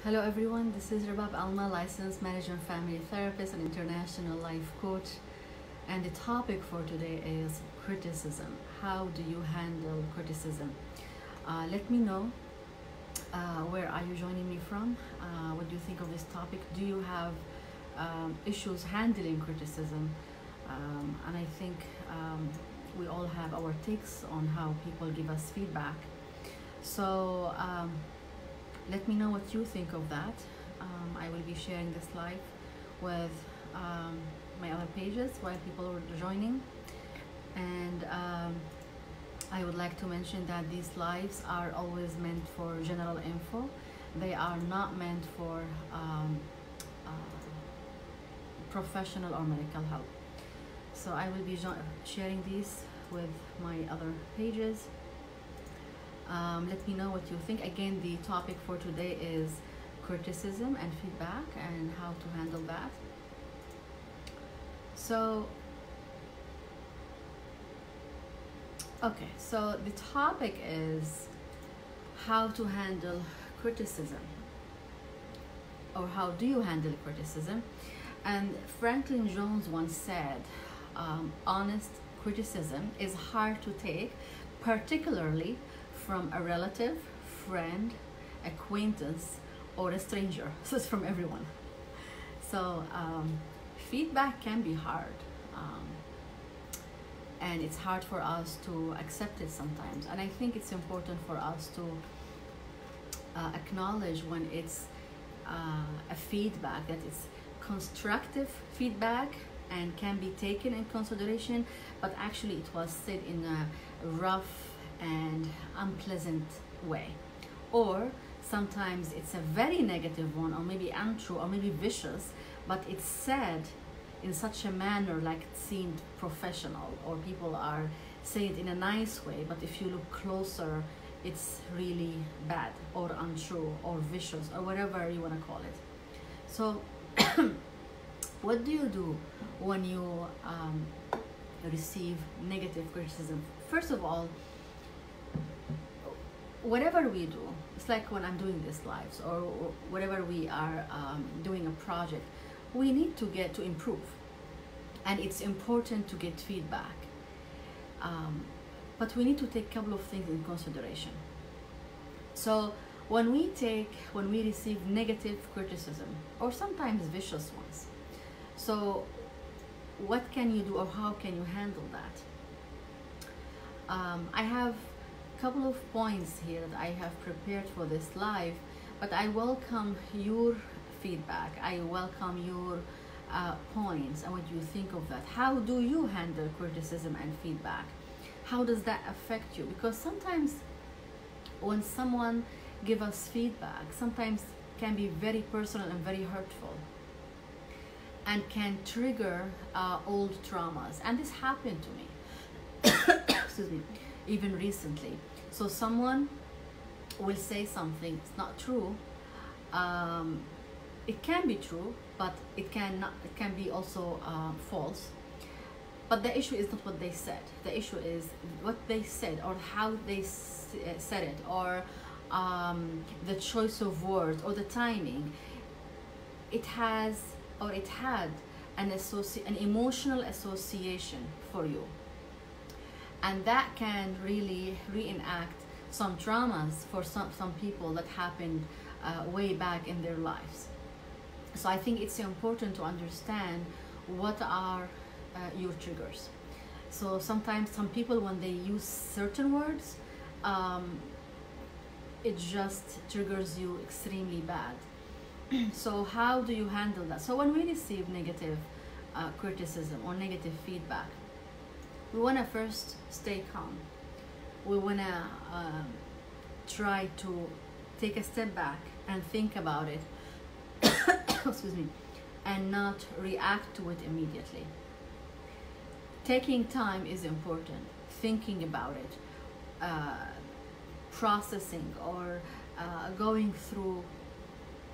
Hello everyone, this is Rabab Alma, licensed marriage and family therapist and international life coach. And the topic for today is criticism. How do you handle criticism? Let me know where are you joining me from? What do you think of this topic? Do you have issues handling criticism? And I think we all have our takes on how people give us feedback. So let me know what you think of that. I will be sharing this live with my other pages while people are joining. And I would like to mention that these lives are always meant for general info. They are not meant for professional or medical help. So I will be sharing these with my other pages. Let me know what you think. Again, the topic for today is criticism and feedback and how to handle that. So, okay, so the topic is how to handle criticism, or how do you handle criticism? And Franklin Jones once said, honest criticism is hard to take, particularly from a relative, friend, acquaintance, or a stranger. So it's from everyone. So feedback can be hard, and it's hard for us to accept it sometimes. And I think it's important for us to acknowledge when it's a feedback, that it's constructive feedback and can be taken in consideration, but actually it was said in a rough and unpleasant way. Or sometimes it's a very negative one, or maybe untrue, or maybe vicious, but it's said in such a manner like it seemed professional, or people are saying it in a nice way, but if you look closer it's really bad or untrue or vicious or whatever you want to call it. So what do you do when you receive negative criticism? First of all, whatever we do, it's like when I'm doing this lives, or whatever we are doing a project, we need to get to improve, and it's important to get feedback, but we need to take a couple of things in consideration. So when we receive negative criticism, or sometimes vicious ones, so what can you do, or how can you handle that? I have couple of points here that I have prepared for this live, but I welcome your feedback. I welcome your points and what you think of that. How do you handle criticism and feedback? How does that affect you? Because sometimes when someone gives us feedback, sometimes can be very personal and very hurtful, and can trigger old traumas. And this happened to me excuse me, even recently. So someone will say something, it's not true. It can be true, but it can be also false. But the issue is not what they said. The issue is what they said, or how they said it, or the choice of words, or the timing. It has, or it had an emotional association for you. And that can really reenact some traumas for some people that happened way back in their lives. So I think it's important to understand what are your triggers. So sometimes some people, when they use certain words, it just triggers you extremely bad. So how do you handle that? So when we receive negative criticism or negative feedback, we want to first stay calm. We want to try to take a step back and think about it excuse me, and not react to it immediately. Taking time is important. Thinking about it, processing, or going through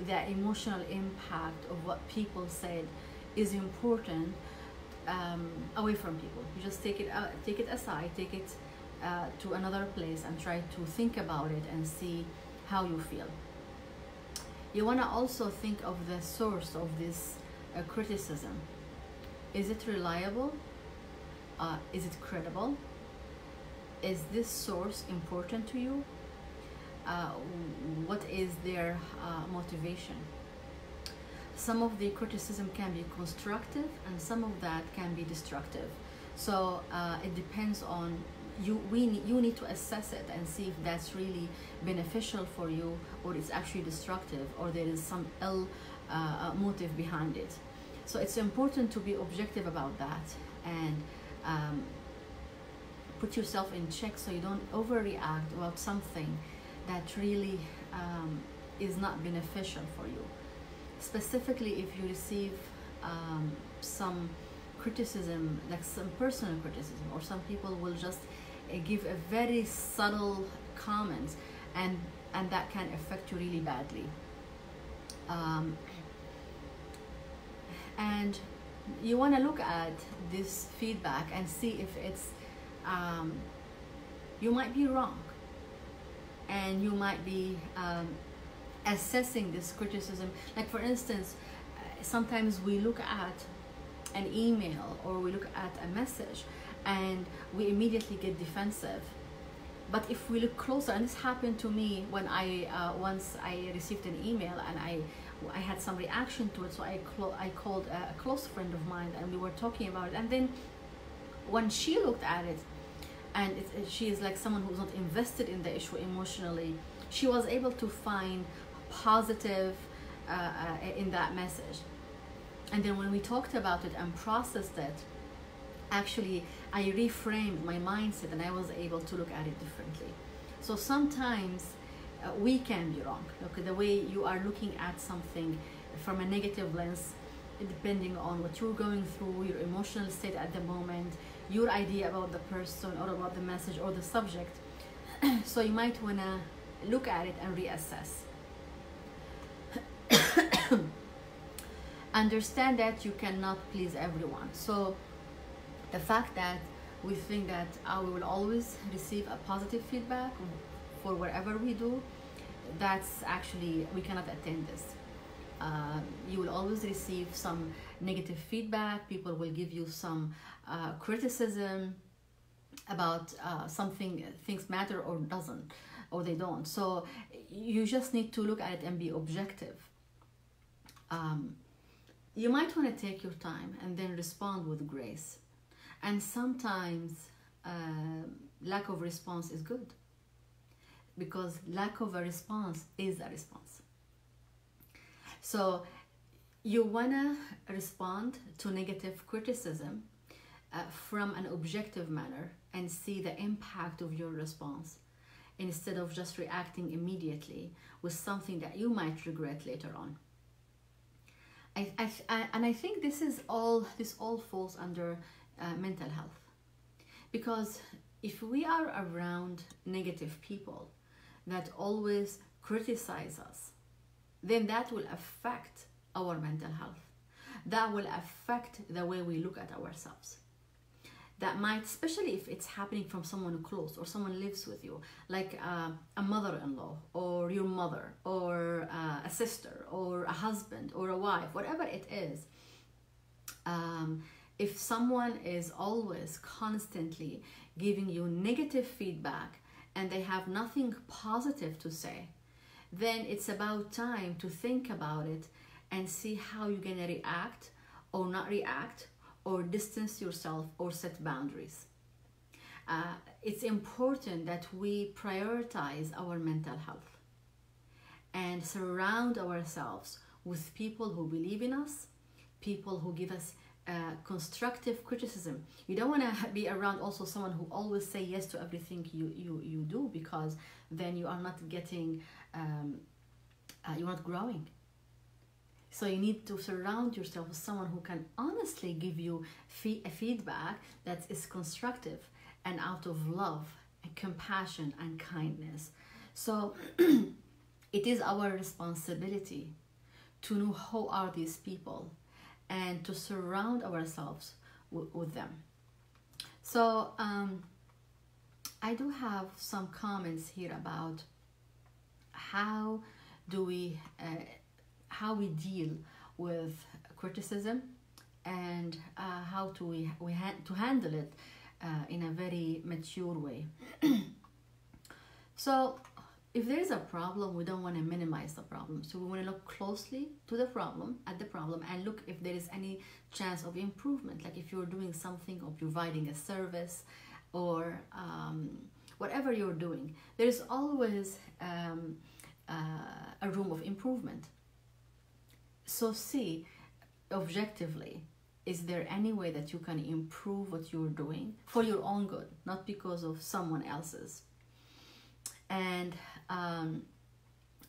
the emotional impact of what people said is important. Away from people, you just take it aside, take it to another place, and try to think about it and see how you feel. You want to also think of the source of this criticism. Is it reliable? Is it credible? Is this source important to you? What is their motivation? Some of the criticism can be constructive and some of that can be destructive. So it depends on you. You need to assess it and see if that's really beneficial for you, or it's actually destructive, or there is some ill motive behind it. So it's important to be objective about that and put yourself in check so you don't overreact about something that really is not beneficial for you. Specifically, if you receive some criticism, like some personal criticism, or some people will just give a very subtle comment, and that can affect you really badly. And you want to look at this feedback and see if it's you might be wrong, and you might be assessing this criticism. Like for instance, sometimes we look at an email or we look at a message and we immediately get defensive. But if we look closer, and this happened to me when once I received an email and I had some reaction to it, so I called a close friend of mine and we were talking about it. And then when she looked at it, and she is like someone who's not invested in the issue emotionally, she was able to find positive in that message. And then when we talked about it and processed it, actually I reframed my mindset and I was able to look at it differently. So sometimes we can be wrong. Okay, the way you are looking at something from a negative lens, depending on what you're going through, your emotional state at the moment, your idea about the person or about the message or the subject. So you might want to look at it and reassess. Understand that you cannot please everyone. So the fact that we think that we will always receive a positive feedback for whatever we do, that's actually, we cannot attain this. You will always receive some negative feedback. People will give you some criticism about something, things matter or doesn't, or they don't. So you just need to look at it and be objective. You might want to take your time and then respond with grace. And sometimes lack of response is good, because lack of a response is a response. So you want to respond to negative criticism from an objective manner and see the impact of your response, instead of just reacting immediately with something that you might regret later on. And I think this all falls under mental health, because if we are around negative people that always criticize us, then that will affect our mental health. That will affect the way we look at ourselves. That might, especially if it's happening from someone close or someone lives with you, like a mother-in-law or your mother or a sister or a husband or a wife, whatever it is. If someone is always constantly giving you negative feedback and they have nothing positive to say, then it's about time to think about it and see how you're gonna react or not react, or distance yourself or set boundaries. It's important that we prioritize our mental health and surround ourselves with people who believe in us, people who give us constructive criticism. You don't want to be around also someone who always say yes to everything you do, because then you are not getting, you're not growing. So you need to surround yourself with someone who can honestly give you a feedback that is constructive and out of love and compassion and kindness. So it is our responsibility to know who are these people and to surround ourselves with them. So I do have some comments here about how do we how we deal with criticism, and how to handle it in a very mature way. So if there is a problem, we don't want to minimize the problem. So we want to look closely to the problem, and look if there is any chance of improvement. Like if you're doing something or providing a service, or whatever you're doing, there is always a room of improvement. So see objectively, is there any way that you can improve what you're doing for your own good, not because of someone else's? And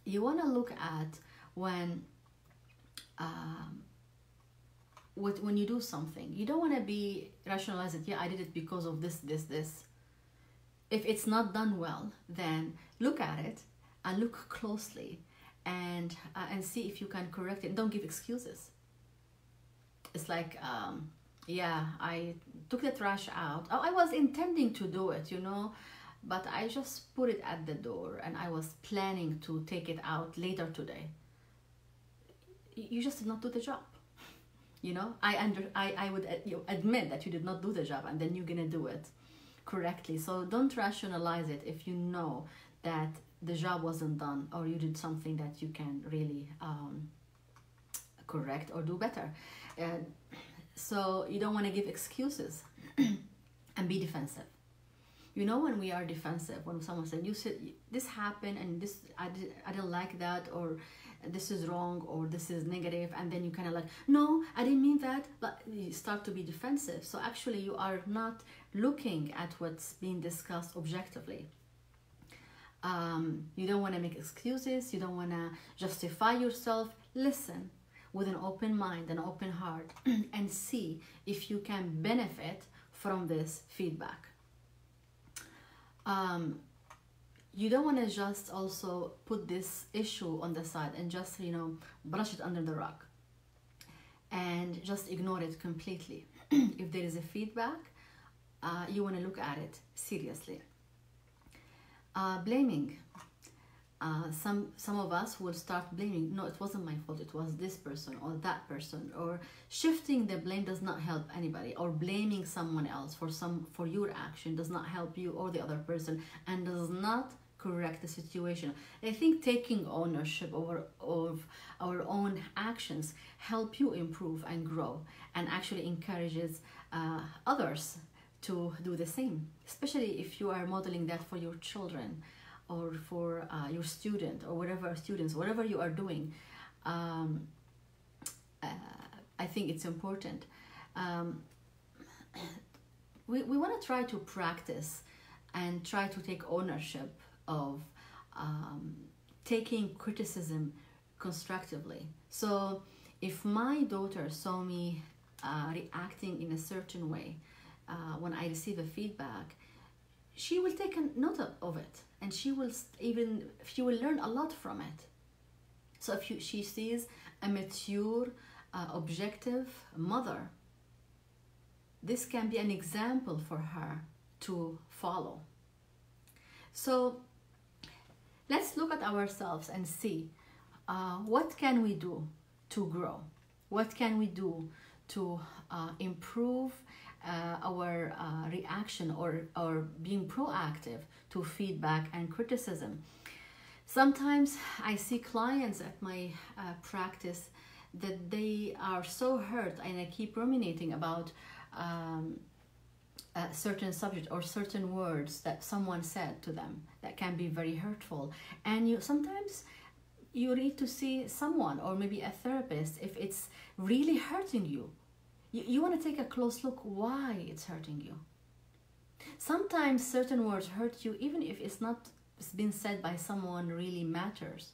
you want to look at when you do something, you don't want to be rationalize it. Yeah, I did it because of this. If it's not done well, then look at it and look closely, and see if you can correct it. Don't give excuses. It's like, yeah, I took the trash out. Oh, I was intending to do it, but I just put it at the door, and I was planning to take it out later today. You just did not do the job. I would admit that you did not do the job, and then you're gonna do it correctly. So don't rationalize it if you know that the job wasn't done, or you did something that you can really correct or do better. So you don't want to give excuses and be defensive. When we are defensive, when someone said, you said this happened, and this I didn't like that, or this is wrong, or this is negative, and then you kind of like, no, I didn't mean that, but you start to be defensive. So actually you are not looking at what's being discussed objectively. You don't want to make excuses. You don't want to justify yourself. Listen with an open mind, an open heart, and see if you can benefit from this feedback. You don't want to just also put this issue on the side and just, brush it under the rug and just ignore it completely. If there is a feedback, you want to look at it seriously. Blaming. Some of us will start blaming. No, it wasn't my fault. It was this person or that person. Or shifting the blame does not help anybody. Or blaming someone else for your action does not help you or the other person, and does not correct the situation. I think taking ownership of our own actions help you improve and grow, and actually encourages others to do the same, especially if you are modeling that for your children or for your student, or whatever you are doing. I think it's important. We want to try to practice and try to take ownership of taking criticism constructively. So if my daughter saw me reacting in a certain way when I receive a feedback, she will take a note of it, and she will learn a lot from it. So if she sees a mature, objective mother, this can be an example for her to follow. So let's look at ourselves and see what can we do to grow? What can we do to improve our reaction, or being proactive to feedback and criticism? Sometimes I see clients at my practice that they are so hurt, and I keep ruminating about a certain subject or certain words that someone said to them that can be very hurtful. And sometimes you need to see someone, or maybe a therapist, if it's really hurting you. You want to take a close look why it's hurting you. Sometimes certain words hurt you even if it's been said by someone really matters.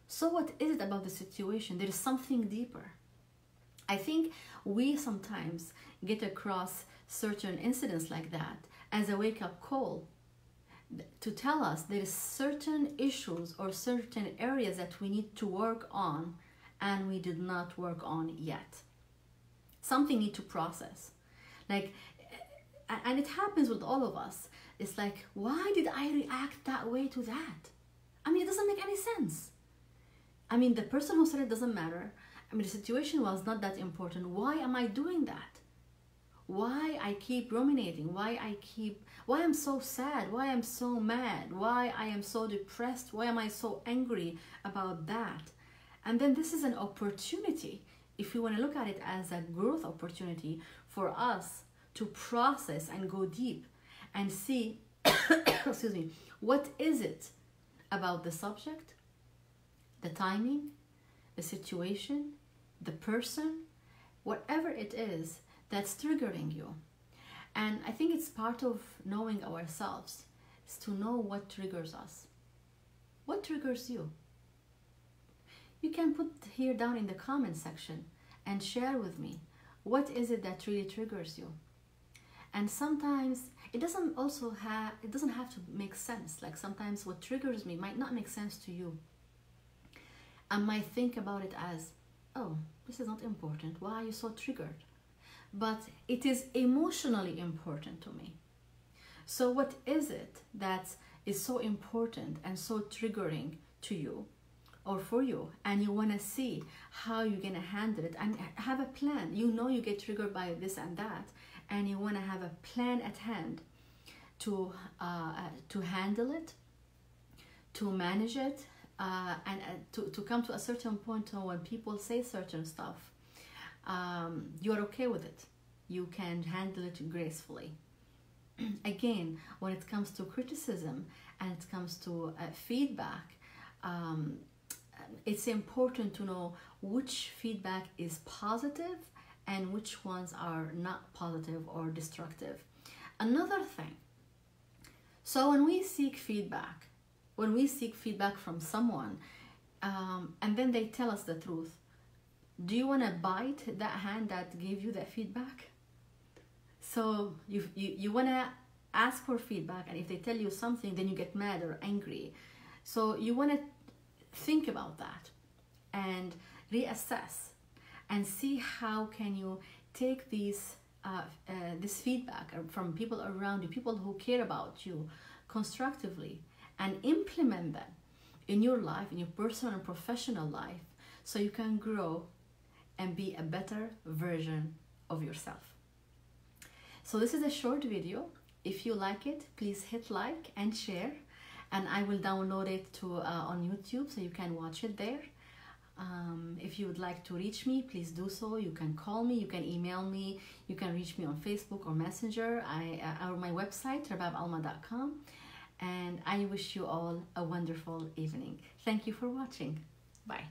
So what is it about the situation? There is something deeper. I think we sometimes get across certain incidents like that as a wake-up call to tell us there is certain issues or certain areas that we need to work on, and we did not work on yet. Something need to process. And it happens with all of us. It's like, why did I react that way to that? I mean, it doesn't make any sense. I mean, the person who said it doesn't matter. I mean, the situation was not that important. Why am I doing that? Why I keep ruminating? Why I'm so sad? Why I'm so mad? Why I am so depressed? Why am I so angry about that? And then this is an opportunity, if we want to look at it as a growth opportunity for us to process and go deep and see, excuse me, what is it about the subject, the timing, the situation, the person, whatever it is that's triggering you. And I think it's part of knowing ourselves, is to know what triggers us. What triggers you? You can put here down in the comment section and share with me, what is it that really triggers you? And sometimes it doesn't have to make sense. Like sometimes what triggers me might not make sense to you. I might think about it as, oh, this is not important. Why are you so triggered? But it is emotionally important to me. So what is it that is so important and so triggering to you or for you? And you want to see how you're going to handle it and have a plan. You know you get triggered by this and that, and you want to have a plan at hand to handle it, to manage it, and to come to a certain point when people say certain stuff, you're okay with it. You can handle it gracefully. Again, when it comes to criticism and it comes to feedback, it's important to know which feedback is positive and which ones are not positive or destructive. Another thing, so when we seek feedback from someone, and then they tell us the truth, do you want to bite that hand that gave you that feedback? So you want to ask for feedback, and if they tell you something, then you get mad or angry. So you want to think about that and reassess and see how can you take this feedback from people around you, people who care about you, constructively, and implement them in your life, in your personal and professional life, so you can grow and be a better version of yourself. So this is a short video. If you like it, please hit like and share, and I will download it to on YouTube so you can watch it there. If you would like to reach me, please do so. You can call me, you can email me, you can reach me on Facebook or Messenger, or my website, rababalma.com. And I wish you all a wonderful evening. Thank you for watching. Bye.